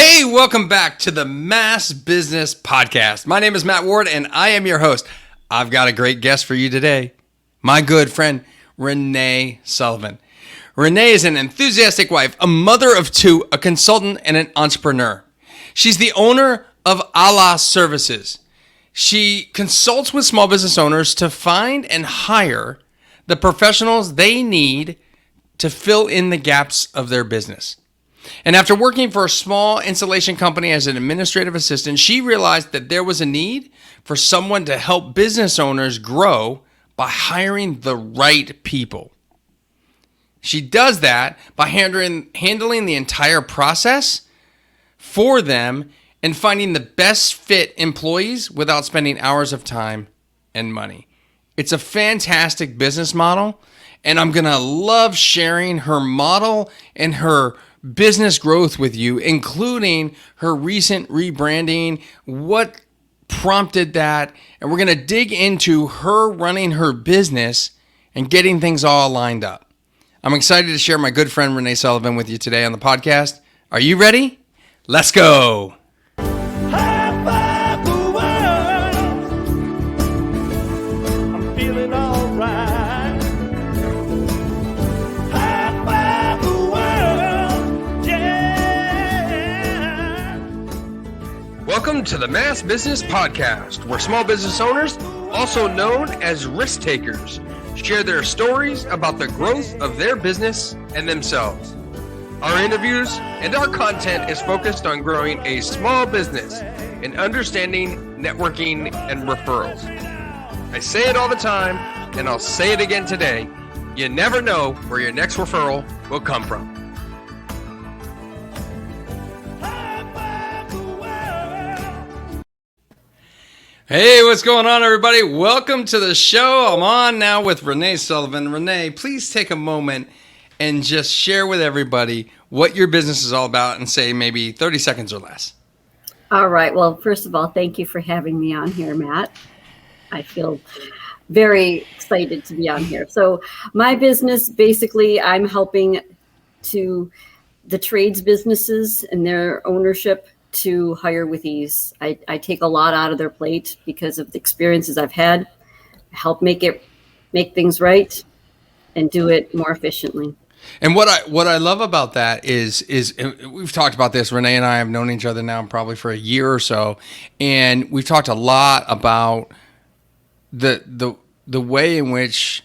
Hey, welcome back to the Mass Business Podcast. My name is Matt Ward, and I am your host. I've got a great guest for you today, my good friend, Renee Sullivan. Renee is an enthusiastic wife, a mother of two, a consultant, and an entrepreneur. She's the owner of Allah Services. She consults with small business owners to find and hire the professionals they need to fill in the gaps of their business. And after working for a small installation company as an administrative assistant, she realized that there was a need for someone to help business owners grow by hiring the right people. She does that by handling the entire process for them and finding the best fit employees without spending hours of time and money. It's a fantastic business model, and I'm going to love sharing her model and her business growth with you, including her recent rebranding, what prompted that, and we're going to dig into her running her business and getting things all lined up. I'm excited to share my good friend Renee Sullivan with you today on the podcast. Are you ready? Let's go. Welcome to the Mass Business Podcast, where small business owners, also known as risk takers, share their stories about the growth of their business and themselves. Our interviews and our content is focused on growing a small business and understanding networking and referrals. I say it all the time, and I'll say it again today. You never know where your next referral will come from. Hey, what's going on, everybody? Welcome to the show. I'm on now with Renee Sullivan. Renee, please take a moment and just share with everybody what your business is all about and say maybe 30 seconds or less. All right. Well, first of all, thank you for having me on here, Matt. I feel very excited to be on here. So my business, basically, I'm helping to the trades businesses and their ownership to hire with ease. I take a lot out of their plate because of the experiences I've had, help make things right and do it more efficiently. And what I love about that is we've talked about this. Renee and I have known each other now probably for a year or so, and we've talked a lot about the way in which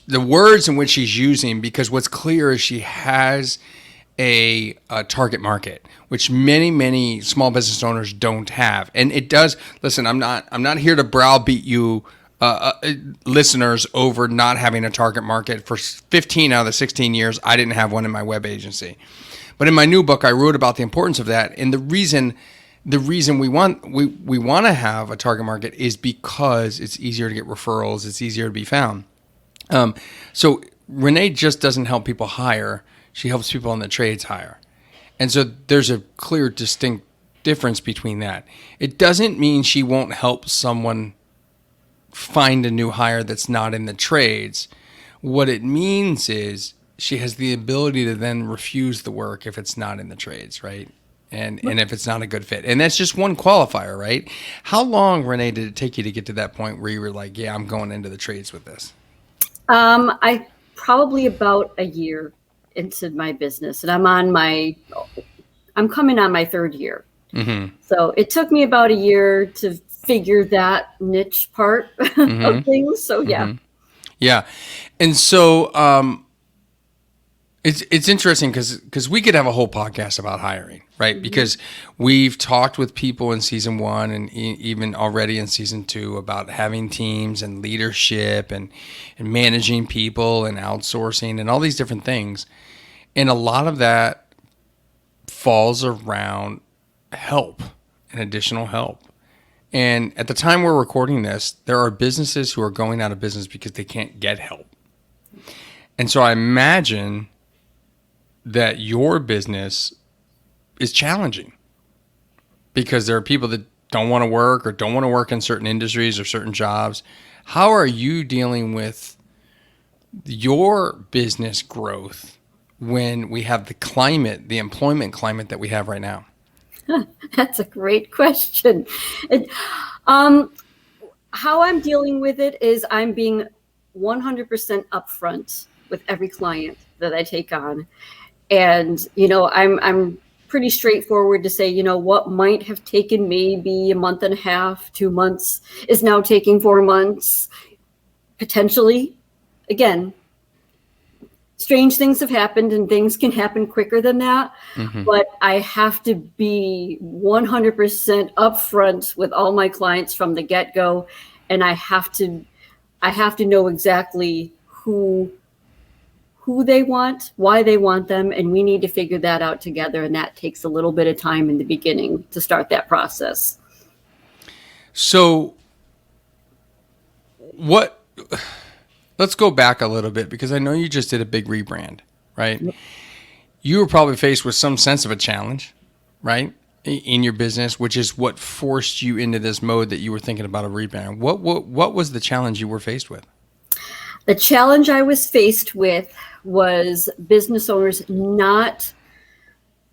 the words in which she's using, because what's clear is she has a target market, which many small business owners don't have. And it does, listen, I'm not here to browbeat you listeners over not having a target market. For 15 out of the 16 years, I didn't have one in my web agency. But in my new book, I wrote about the importance of that. And the reason we want to have a target market is because it's easier to get referrals. It's easier to be found. So Renee just doesn't help people hire. She helps people in the trades hire. And so there's a clear, distinct difference between that. It doesn't mean she won't help someone find a new hire that's not in the trades. What it means is she has the ability to then refuse the work if it's not in the trades, right? And if it's not a good fit. And that's just one qualifier, right? How long, Renee, did it take you to get to that point where you were like, yeah, I'm going into the trades with this? I probably about a year into my business, and I'm coming on my third year. Mm-hmm. So it took me about a year to figure that niche part of things. So yeah. Mm-hmm. Yeah. And so it's interesting because we could have a whole podcast about hiring, right? Mm-hmm. Because we've talked with people in season 1 and even already in season 2 about having teams and leadership and managing people and outsourcing and all these different things. And a lot of that falls around help and additional help. And at the time we're recording this, there are businesses who are going out of business because they can't get help. And so I imagine that your business is challenging because there are people that don't want to work or don't want to work in certain industries or certain jobs. How are you dealing with your business growth when we have the employment climate that we have right now? That's a great question. It, how I'm dealing with it is I'm being 100% upfront with every client that I take on. And, I'm pretty straightforward to say, what might have taken maybe a month and a half, 2 months is now taking 4 months, potentially. Again, strange things have happened and things can happen quicker than that. Mm-hmm. But I have to be 100% upfront with all my clients from the get-go. And I have to know exactly who they want, why they want them, and we need to figure that out together. And that takes a little bit of time in the beginning to start that process. So let's go back a little bit, because I know you just did a big rebrand, right? Yep. You were probably faced with some sense of a challenge, right, in your business, which is what forced you into this mode that you were thinking about a rebrand. What was the challenge you were faced with? The challenge I was faced with was business owners not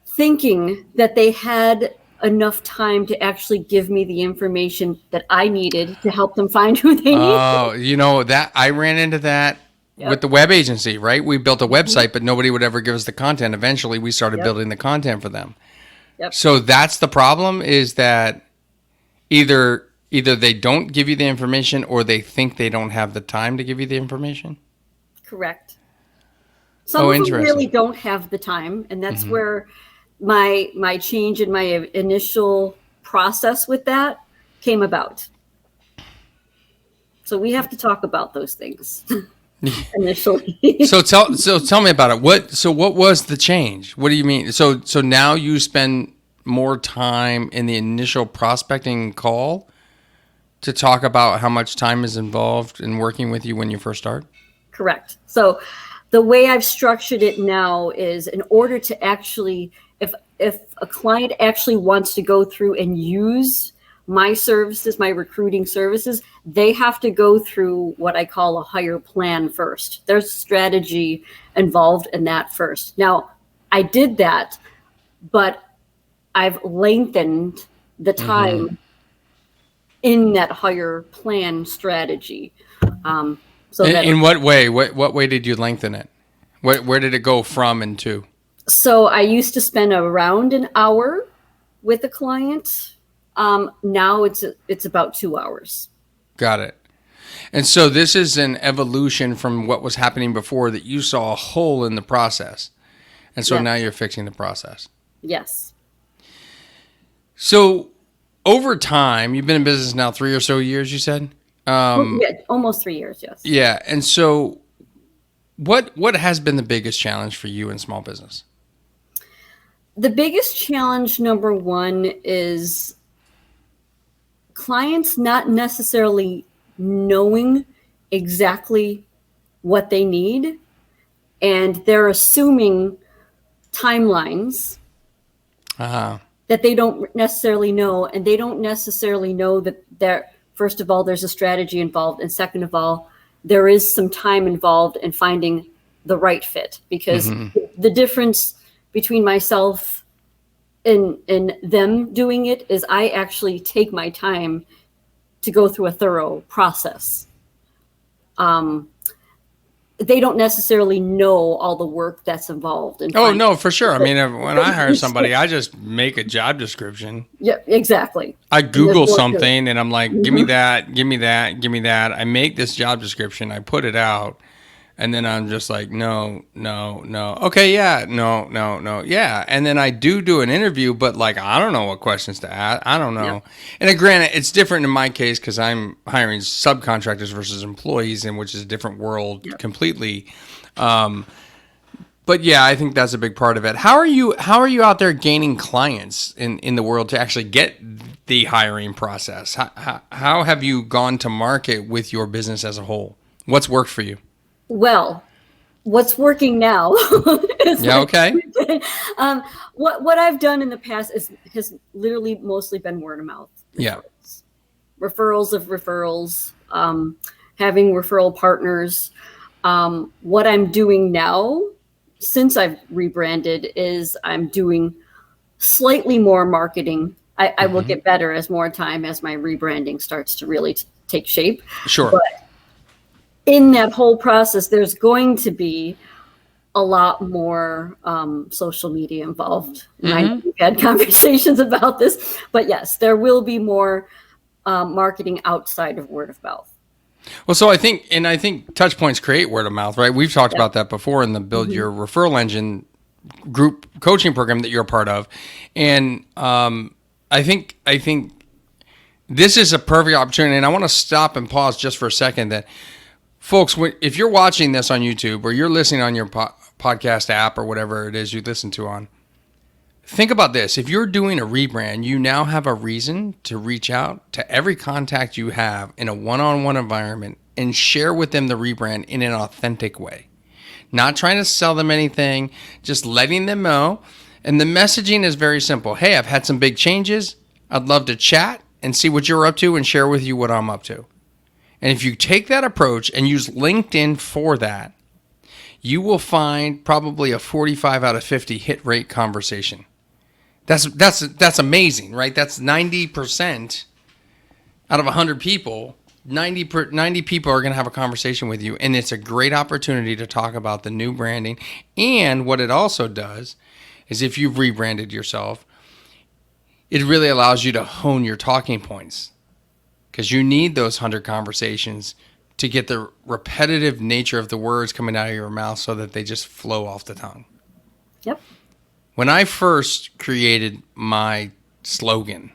thinking that they had enough time to actually give me the information that I needed to help them find who they needed. Oh, that I ran into that with the web agency, right? We built a website, but nobody would ever give us the content. Eventually, we started building the content for them. Yep. So that's the problem, is that either they don't give you the information, or they think they don't have the time to give you the information. Correct. Some of them really don't have the time, and that's where my change in my initial process with that came about. So we have to talk about those things initially. So tell me about it. What was the change? What do you mean? So now you spend more time in the initial prospecting call to talk about how much time is involved in working with you when you first start? Correct. So the way I've structured it now is, in order to actually, if a client actually wants to go through and use my services, my recruiting services, they have to go through what I call a hire plan first. There's strategy involved in that first. Now, I did that, but I've lengthened the time in that hire plan strategy. In what way? What way did you lengthen it? Where did it go from and to? So I used to spend around an hour with a client. Now it's about 2 hours. Got it. And so this is an evolution from what was happening before, that you saw a hole in the process. And so now you're fixing the process. Yes. So over time, you've been in business now 3 or so years, you said? Almost 3 years, yes. Yeah. And so what has been the biggest challenge for you in small business? The biggest challenge, number one, is clients not necessarily knowing exactly what they need, and they're assuming timelines that they don't necessarily know, and they don't necessarily know that first of all, there's a strategy involved, and second of all, there is some time involved in finding the right fit, because the difference between myself and them doing it is I actually take my time to go through a thorough process. They don't necessarily know all the work that's involved. No, for sure. I mean, when I hire somebody, I just make a job description. Yeah, exactly. I Google something and I'm like, give me that, give me that, give me that. I make this job description, I put it out, and then I'm just like, no. Okay, yeah, no, yeah. And then I do an interview, but like, I don't know what questions to ask. I don't know. Yeah. And granted, it's different in my case because I'm hiring subcontractors versus employees, and which is a different world completely. But yeah, I think that's a big part of it. How are you out there gaining clients in the world to actually get the hiring process? How have you gone to market with your business as a whole? What's worked for you? Well, what's working now is what I've done in the past has literally mostly been word of mouth. Referrals of referrals, having referral partners. What I'm doing now, since I've rebranded, is I'm doing slightly more marketing. I will get better as more time as my rebranding starts to really take shape. Sure. But in that whole process, there's going to be a lot more social media involved. And I know we've had conversations about this, but yes, there will be more marketing outside of word of mouth. Well, so I think touch points create word of mouth, right? We've talked about that before in the Build Your Referral Engine group coaching program that you're a part of. And I think this is a perfect opportunity. And I want to stop and pause just for a second that folks, if you're watching this on YouTube or you're listening on your podcast app or whatever it is you listen to on, think about this. If you're doing a rebrand, you now have a reason to reach out to every contact you have in a one-on-one environment and share with them the rebrand in an authentic way. Not trying to sell them anything, just letting them know. And the messaging is very simple. Hey, I've had some big changes. I'd love to chat and see what you're up to and share with you what I'm up to. And if you take that approach and use LinkedIn for that, you will find probably a 45 out of 50 hit rate conversation. That's amazing, right? That's 90% out of 100 people. 90 people are going to have a conversation with you, and it's a great opportunity to talk about the new branding. And what it also does is if you've rebranded yourself, it really allows you to hone your talking points because you need those 100 conversations to get the repetitive nature of the words coming out of your mouth so that they just flow off the tongue. Yep. When I first created my slogan,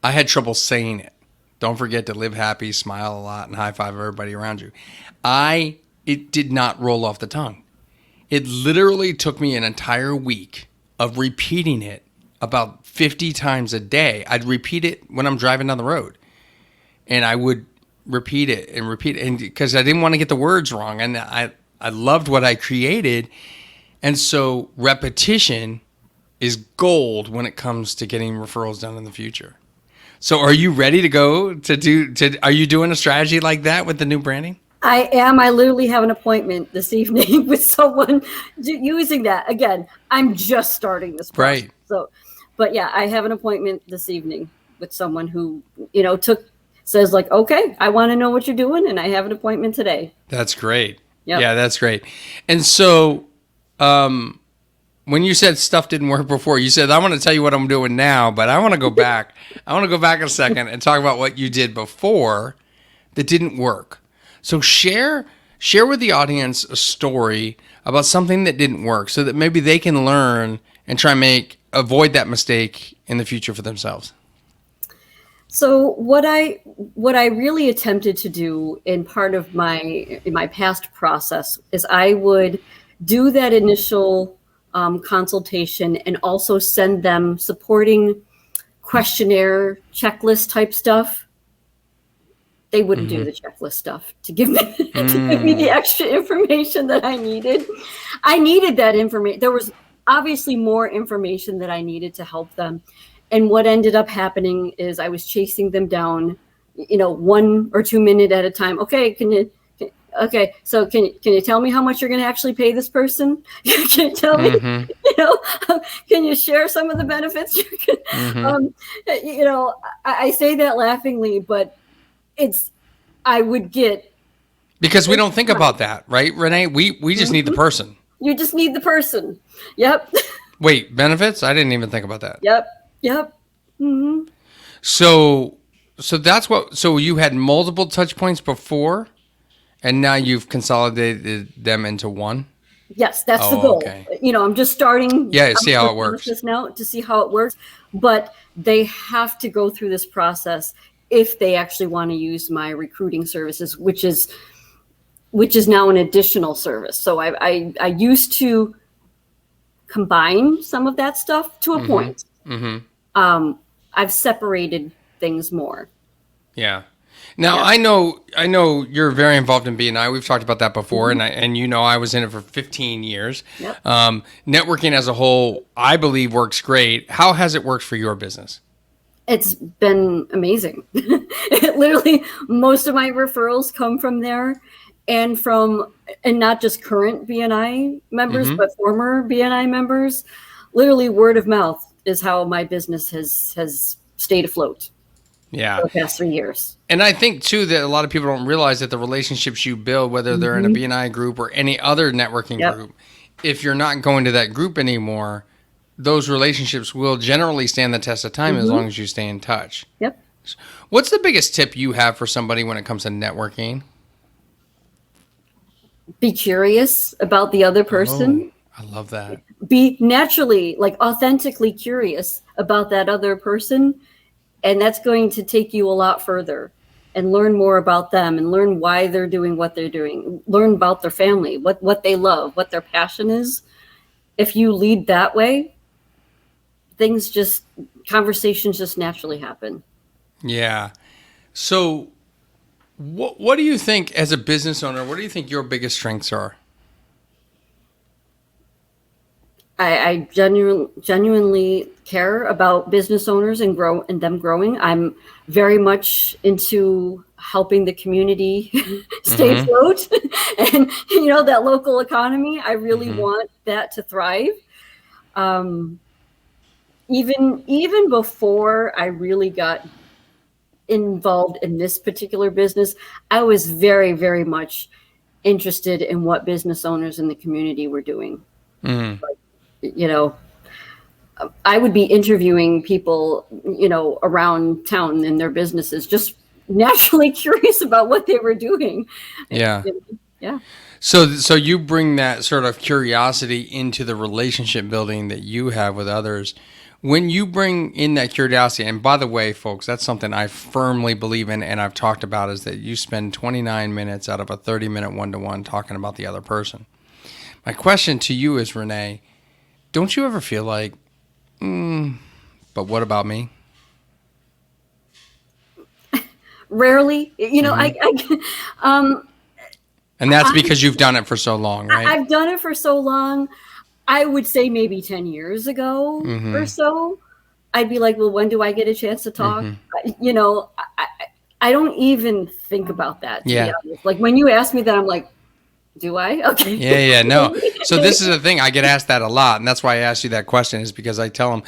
I had trouble saying it. Don't forget to live happy, smile a lot, and high five everybody around you. It did not roll off the tongue. It literally took me an entire week of repeating it about 50 times a day. I'd repeat it when I'm driving down the road. And I would repeat it and because I didn't want to get the words wrong. And I loved what I created. And so repetition is gold when it comes to getting referrals done in the future. So are you ready to go are you doing a strategy like that with the new branding? I am. I literally have an appointment this evening with someone using that. Again, I'm just starting this process. Right. So, but yeah, I have an appointment this evening with someone who, says like, okay, I want to know what you're doing. And I have an appointment today. That's great. Yep. Yeah, that's great. And so, when you said stuff didn't work before, you said, I want to tell you what I'm doing now, but I want to go back. I want to go back a second and talk about what you did before that didn't work. So share with the audience a story about something that didn't work so that maybe they can learn and try and avoid that mistake in the future for themselves. So what I really attempted to do in part of my past process is I would do that initial consultation and also send them supporting questionnaire checklist type stuff. They wouldn't do the checklist stuff to give me the extra information that I needed. I needed that information. There was obviously more information that I needed to help them. And what ended up happening is I was chasing them down, 1 or 2 minutes at a time. Okay, so can you tell me how much you're going to actually pay this person? Can you tell me, can you share some of the benefits? I say that laughingly, but I would get. Because we don't think about that, right, Renee? We just need the person. You just need the person. Yep. Wait, benefits? I didn't even think about that. Yep. Mm-hmm. So you had multiple touch points before, and now you've consolidated them into one? Yes, that's the goal. Okay. I'm just starting. Yeah, see how it works. Now to see how it works, but they have to go through this process if they actually want to use my recruiting services, which is now an additional service. So I used to combine some of that stuff to a point. Mm-hmm. I've separated things more. Yeah. Now I know you're very involved in B&I. We've talked about that before, and I was in it for 15 years. Yep. Networking as a whole, I believe, works great. How has it worked for your business? It's been amazing. Literally, most of my referrals come from there, and not just current B&I members, but former B&I members. literally word of mouth is how my business has stayed afloat Yeah. for the past 3 years. And I think too that a lot of people don't realize that the relationships you build, whether they're in a BNI group or any other networking group, if you're not going to that group anymore, those relationships will generally stand the test of time as long as you stay in touch. Yep. What's the biggest tip you have for somebody when it comes to networking? Be curious about the other person. Oh, I love that. Be naturally, like authentically curious about that other person. And that's going to take you a lot further, and learn more about them and learn why they're doing what they're doing. Learn about their family, what they love, what their passion is. If you lead that way, conversations just naturally happen. Yeah. So what do you think as a business owner, what do you think your biggest strengths are? I genuinely care about business owners and them growing. I'm very much into helping the community stay afloat, and that local economy. I really want that to thrive. Even before I really got involved in this particular business, I was very, very much interested in what business owners in the community were doing. I would be interviewing people, around town in their businesses, just naturally curious about what they were doing. Yeah. Yeah. So you bring that sort of curiosity into the relationship building that you have with others. When you bring in that curiosity, and by the way, folks, that's something I firmly believe in and I've talked about, is that you spend 29 minutes out of a 30-minute one-to-one talking about the other person. My question to you is, Renee, don't you ever feel like, but what about me? Rarely, And that's because you've done it for so long, right? I've done it for so long. I would say maybe 10 years ago or so, I'd be like, well, when do I get a chance to talk? I don't even think about that, to be honest. Like when you ask me that, I'm like, do I? Okay. Yeah, no. So this is the thing. I get asked that a lot, and that's why I asked you that question, is because I tell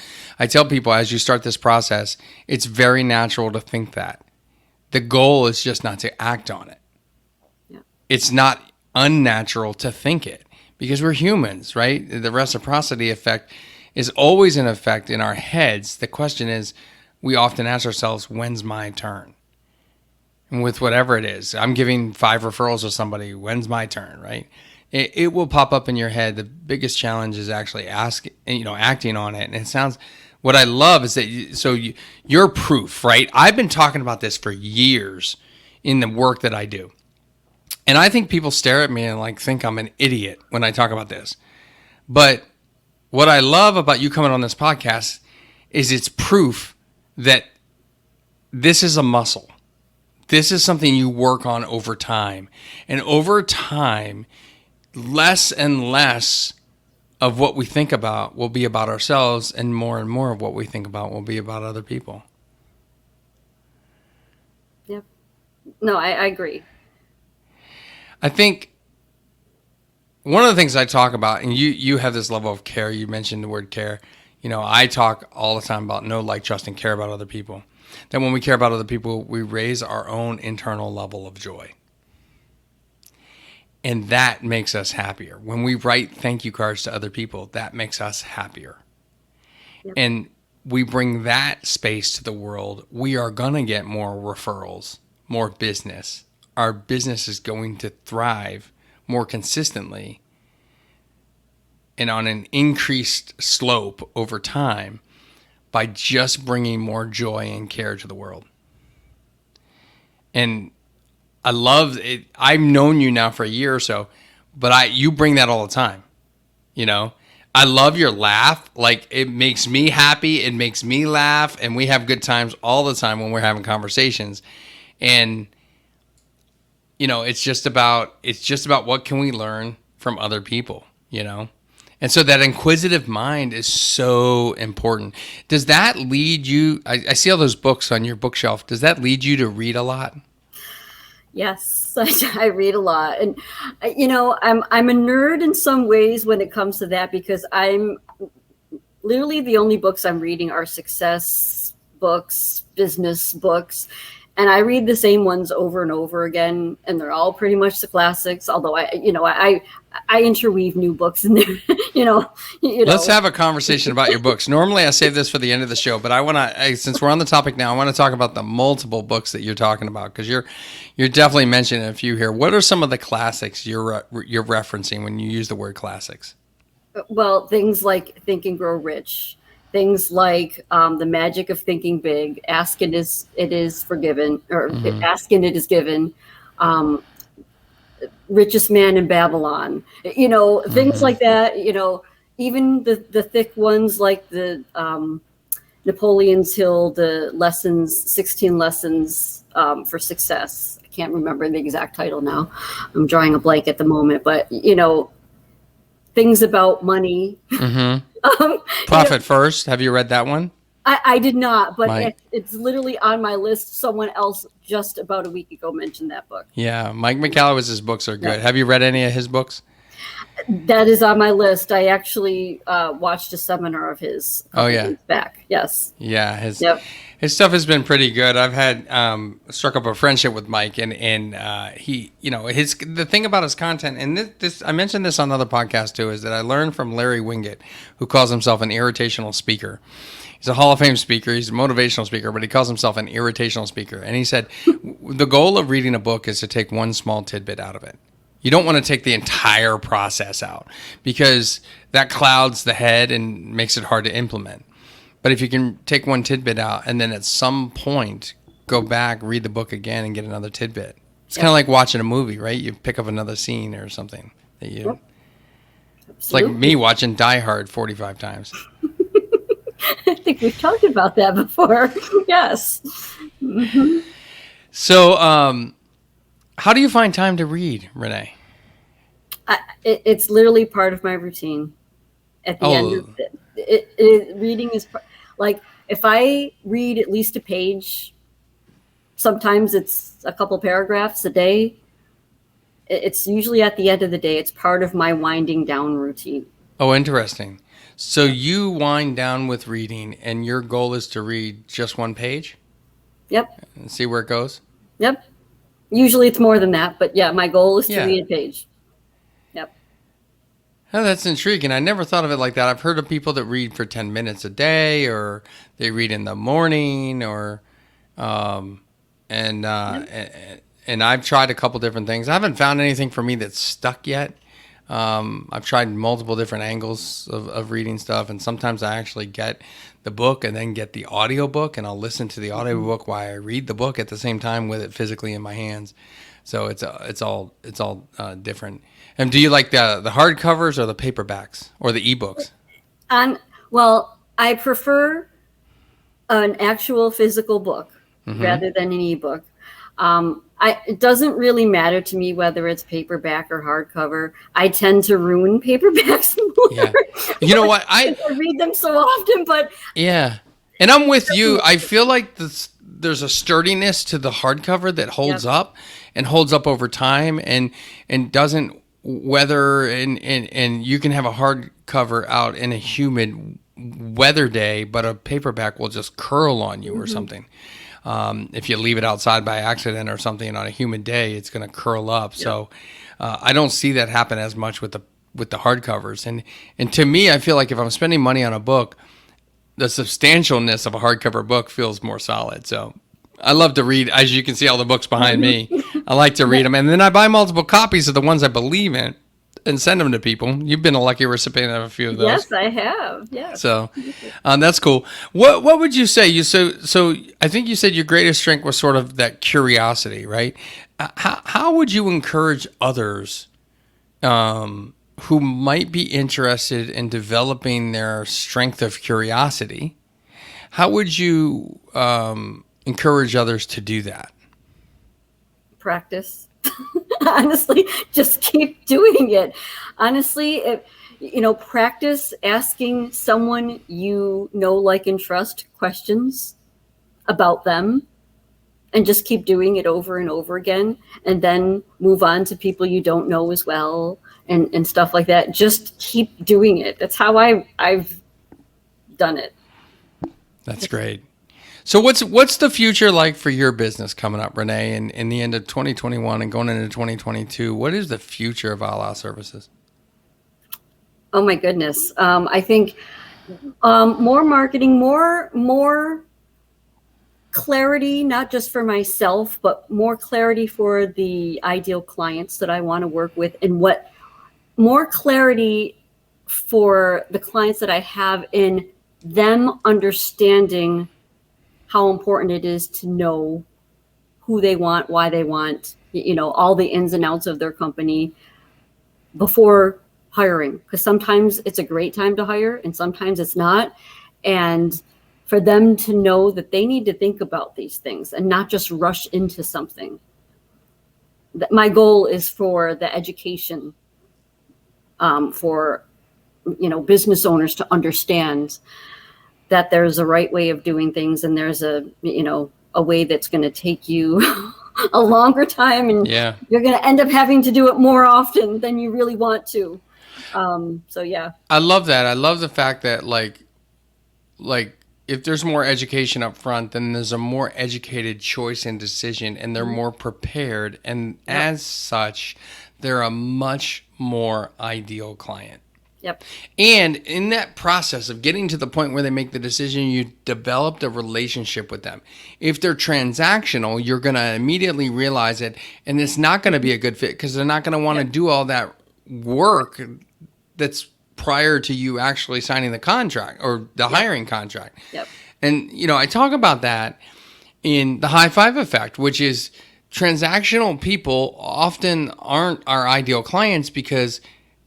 people as you start this process, it's very natural to think that. The goal is just not to act on it. Yeah. It's not unnatural to think it, because we're humans, right? The reciprocity effect is always in effect in our heads. The question is, we often ask ourselves, when's my turn? And with whatever it is, I'm giving 5 referrals to somebody, when's my turn, right? It will pop up in your head. The biggest challenge is actually acting on it. And it sounds, what I love is that you're proof, right? I've been talking about this for years in the work that I do. And I think people stare at me and think I'm an idiot when I talk about this. But what I love about you coming on this podcast is it's proof that this is a muscle. This is something you work on over time. And over time, less and less of what we think about will be about ourselves, and more of what we think about will be about other people. Yep. No, I agree. I think one of the things I talk about, and you have this level of care, you mentioned the word care. I talk all the time about know, like, trust, and care about other people. That when we care about other people, we raise our own internal level of joy. And that makes us happier. When we write thank you cards to other people, that makes us happier. Yep. And we bring that space to the world, we are going to get more referrals, more business. Our business is going to thrive more consistently and on an increased slope over time by just bringing more joy and care to the world. And I love it. I've known you now for a year or so, but you bring that all the time. I love your laugh. It makes me happy. It makes me laugh. And we have good times all the time when we're having conversations. And, it's just about what can we learn from other people, And so that inquisitive mind is so important. Does that lead you, I see all those books on your bookshelf. Does that lead you to read a lot? Yes, I read a lot. And, I'm a nerd in some ways when it comes to that, because I'm literally the only books I'm reading are success books, business books. And I read the same ones over and over again, and they're all pretty much the classics. Although I interweave new books in there. Let's have a conversation about your books. Normally, I save this for the end of the show, but I want to, since we're on the topic now, I want to talk about the multiple books that you're talking about, because you're definitely mentioning a few here. What are some of the classics you're referencing when you use the word classics? Well, things like Think and Grow Rich. Things like The Magic of Thinking Big, Ask and it is Forgiven, or Ask and it is Given, Richest Man in Babylon, things like that, even the thick ones like the Napoleon's Hill, the 16 lessons for success. I can't remember the exact title now. I'm drawing a blank at the moment, but things about money. Profit First. Have you read that one? I did not, but it's literally on my list. Someone else just about a week ago mentioned that book. Yeah, Mike McAllister's books are good. Yeah. Have you read any of his books? That is on my list. I actually watched a seminar of his. Years back. Yes. Yeah, his stuff has been pretty good. I've had struck up a friendship with Mike, and he, the thing about his content, and this I mentioned this on another podcast too, is that I learned from Larry Winget, who calls himself an irritational speaker. He's a Hall of Fame speaker. He's a motivational speaker, but he calls himself an irritational speaker. And he said, the goal of reading a book is to take one small tidbit out of it. You don't want to take the entire process out, because that clouds the head and makes it hard to implement. But if you can take one tidbit out and then at some point go back, read the book again and get another tidbit. It's kind of like watching a movie, right? You pick up another scene or something. It's like me watching Die Hard 45 times. I think we've talked about that before. Yes. Mm-hmm. So, how do you find time to read, Renee? It's literally part of my routine. At the end of it, reading is like, if I read at least a page, sometimes it's a couple paragraphs a day. It's usually at the end of the day. It's part of my winding down routine. Oh, interesting. So you wind down with reading, and your goal is to read just one page? Yep. And see where it goes? Yep. Usually it's more than that, but yeah, my goal is to read a page. Yep. Oh, that's intriguing. I never thought of it like that. I've heard of people that read for 10 minutes a day, or they read in the morning, or and I've tried a couple different things. I haven't found anything for me that's stuck yet. I've tried multiple different angles of reading stuff, and sometimes I actually get the book and then get the audio book, and I'll listen to the audio book while I read the book at the same time with it physically in my hands. So it's all different. And do you like the hardcovers or the paperbacks or the ebooks? Well, I prefer an actual physical book rather than an ebook. It doesn't really matter to me whether it's paperback or hardcover. I tend to ruin paperbacks more. Yeah. You know what? I read them so often, but yeah. And I'm with you. I feel like there's a sturdiness to the hardcover that holds up and holds up over time and doesn't weather, and you can have a hardcover out in a humid weather day, but a paperback will just curl on you or something. If you leave it outside by accident or something on a humid day, it's going to curl up. Yep. So I don't see that happen as much with the hardcovers. And to me, I feel like if I'm spending money on a book, the substantialness of a hardcover book feels more solid. So I love to read. As you can see, all the books behind me, I like to read them. And then I buy multiple copies of the ones I believe in and send them to people. You've been a lucky recipient of a few of those. Yes, I have. Yes. So that's cool. What would you say? So I think you said your greatest strength was sort of that curiosity, right? How would you encourage others who might be interested in developing their strength of curiosity? How would you encourage others to do that? Practice. Honestly, just keep doing it. Honestly, practice asking someone you know, like, and trust questions about them, and just keep doing it over and over again, and then move on to people you don't know as well, and stuff like that. Just keep doing it. That's how I've done it. That's great. So what's the future like for your business coming up, Renee, in the end of 2021 and going into 2022? What is the future of All Out Services? Oh my goodness. I think more marketing, more clarity, not just for myself, but more clarity for the ideal clients that I want to work with, and more clarity for the clients that I have in them understanding how important it is to know who they want, why they want, all the ins and outs of their company before hiring. Because sometimes it's a great time to hire and sometimes it's not. And for them to know that they need to think about these things and not just rush into something. My goal is for the education for business owners to understand that there's a right way of doing things, and there's a way that's going to take you a longer time, and you're going to end up having to do it more often than you really want to. So yeah. I love that. I love the fact that like if there's more education up front, then there's a more educated choice and decision, and they're more prepared. And as such, they're a much more ideal client. Yep. And in that process of getting to the point where they make the decision, you developed a relationship with them. If they're transactional, you're going to immediately realize it, and it's not going to be a good fit because they're not going to want to do all that work that's prior to you actually signing the contract or the hiring contract. Yep. And, I talk about that in the high five effect, which is transactional people often aren't our ideal clients because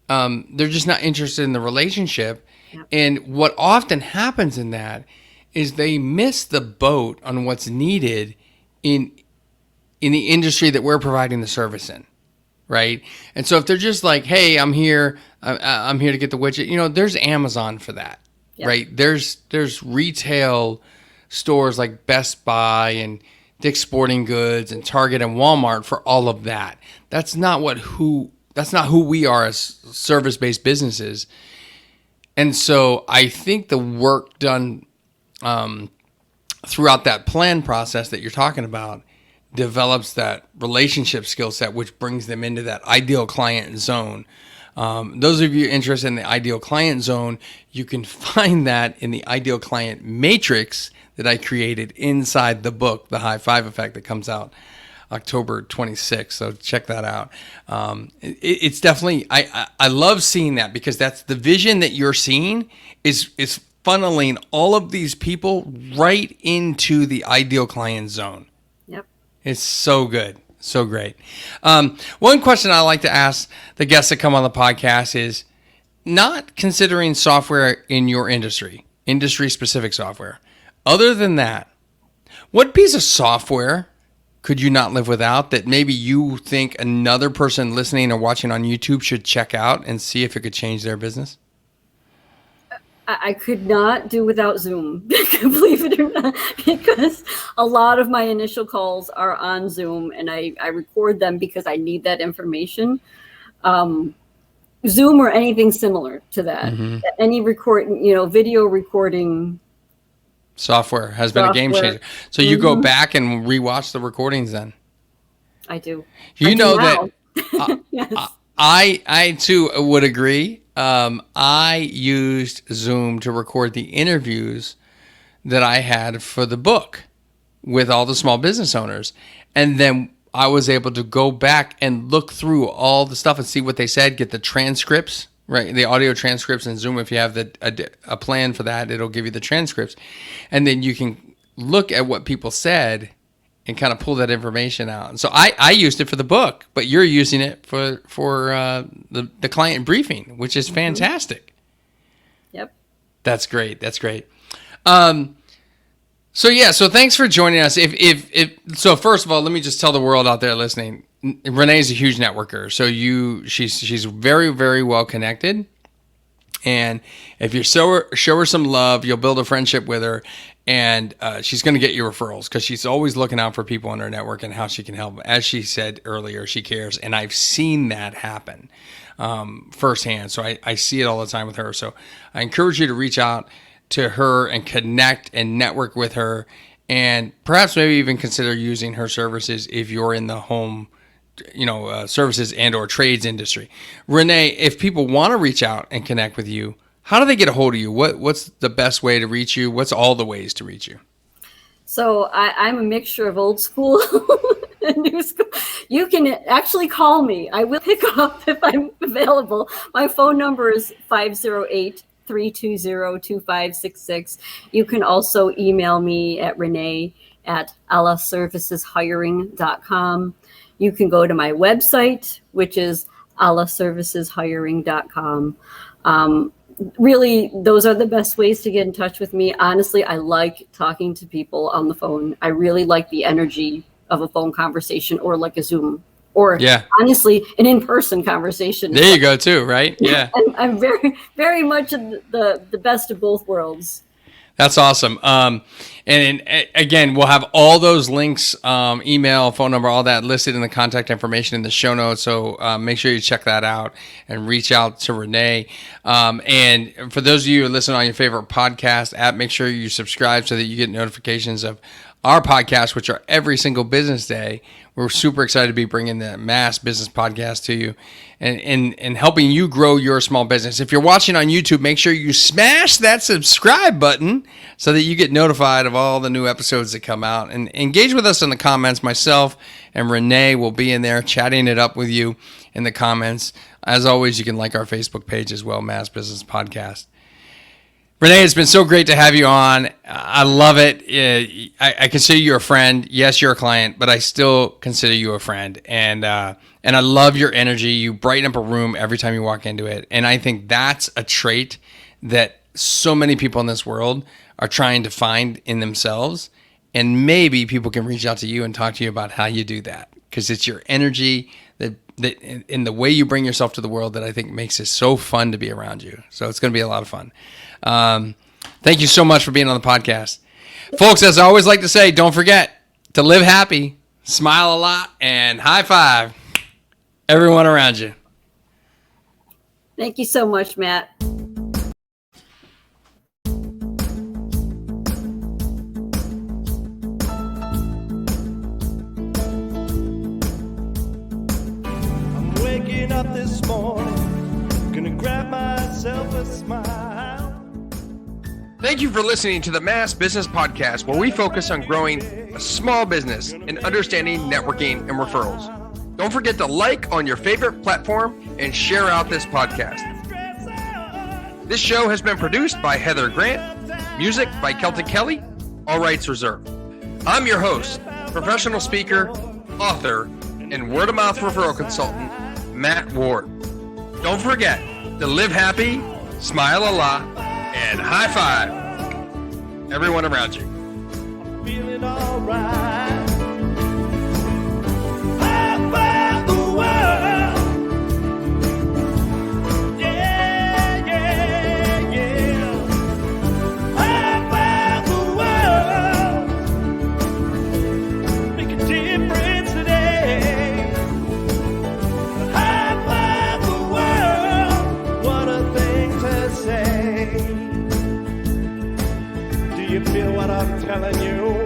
they're just not interested in the relationship. Yep. And what often happens in that is they miss the boat on what's needed in the industry that we're providing the service in. Right. And so if they're just like, hey, I'm here to get the widget, there's Amazon for that. Yep. Right. There's retail stores like Best Buy and Dick's Sporting Goods and Target and Walmart for all of that. That's not who we are as service-based businesses. And so I think the work done throughout that plan process that you're talking about develops that relationship skill set, which brings them into that ideal client zone. Those of you interested in the ideal client zone, you can find that in the ideal client matrix that I created inside the book, The High Five Effect, that comes out October 26th. So check that out. It's definitely, I love seeing that because that's the vision that you're seeing is funneling all of these people right into the ideal client zone. Yep. It's so good. So great. One question I like to ask the guests that come on the podcast is not considering software in your industry-specific software. Other than that, what piece of software could you not live without that maybe you think another person listening or watching on YouTube should check out and see if it could change their business? I could not do without Zoom, believe it or not, because a lot of my initial calls are on Zoom, and I record them because I need that information. Zoom or anything similar to that. Mm-hmm. Any video recording software has been a game changer. So you go back and rewatch the recordings then? I do. That yes. I too would agree. I used Zoom to record the interviews that I had for the book with all the small business owners. And then I was able to go back and look through all the stuff and see what they said, get the transcripts, right? The audio transcripts in Zoom. If you have a plan for that, it'll give you the transcripts. And then you can look at what people said and kind of pull that information out. And so I used it for the book, but you're using it for the client briefing, which is fantastic. Yep. That's great. So thanks for joining us. So first of all, let me just tell the world out there listening, Renee's a huge networker. So she's very, very well connected. And if you show her some love, you'll build a friendship with her, and she's going to get you referrals because she's always looking out for people in her network and how she can help. As she said earlier, she cares, and I've seen that happen firsthand. So I see it all the time with her. So I encourage you to reach out to her and connect and network with her, and perhaps maybe even consider using her services if you're in the home, services and or trades industry. Renee, if people want to reach out and connect with you, how do they get a hold of you? What's the best way to reach you? What's all the ways to reach you? So I'm a mixture of old school and new school. You can actually call me. I will pick up if I'm available. My phone number is 508-320-2566. You can also email me at renee@allaserviceshiring.com. You can go to my website, which is allaserviceshiring.com. Really, those are the best ways to get in touch with me. Honestly, I like talking to people on the phone. I really like the energy of a phone conversation or like a Zoom or honestly, an in-person conversation. There you go too, right? Yeah. I'm very, very much the best of both worlds. That's awesome. And again, we'll have all those links, email, phone number, all that listed in the contact information in the show notes. So make sure you check that out and reach out to Renee. And for those of you who listen on your favorite podcast app, make sure you subscribe so that you get notifications of our podcast, which are every single business day. We're super excited to be bringing the Mass Business Podcast to you and helping you grow your small business. If you're watching on YouTube, make sure you smash that subscribe button so that you get notified of all the new episodes that come out. And engage with us in the comments. Myself and Renee will be in there chatting it up with you in the comments. As always, you can like our Facebook page as well, Mass Business Podcast. Renee, it's been so great to have you on. I love it. I consider you a friend. Yes, you're a client, but I still consider you a friend. And I love your energy. You brighten up a room every time you walk into it. And I think that's a trait that so many people in this world are trying to find in themselves. And maybe people can reach out to you and talk to you about how you do that. Because it's your energy that in the way you bring yourself to the world that I think makes it so fun to be around you. So it's going to be a lot of fun. Thank you so much for being on the podcast. Folks, as I always like to say, don't forget to live happy, smile a lot, and high five everyone around you. Thank you so much, Matt. I'm waking up this morning, gonna grab myself a smile. Thank you for listening to the Mass Business Podcast, where we focus on growing a small business and understanding networking and referrals. Don't forget to like on your favorite platform and share out this podcast. This show has been produced by Heather Grant, music by Celtic Kelly, all rights reserved. I'm your host, professional speaker, author, and word-of-mouth referral consultant, Matt Ward. Don't forget to live happy, smile a lot, and high five everyone around you. I'm feeling alright. High five the world. Yeah, yeah, yeah. High five the world. Make a difference today. High five the world. What a thing to say. Do you feel what I'm telling you?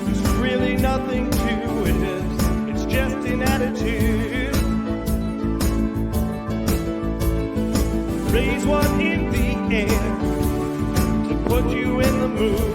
There's really nothing to it. It's just an attitude. Raise one in the air to put you in the mood.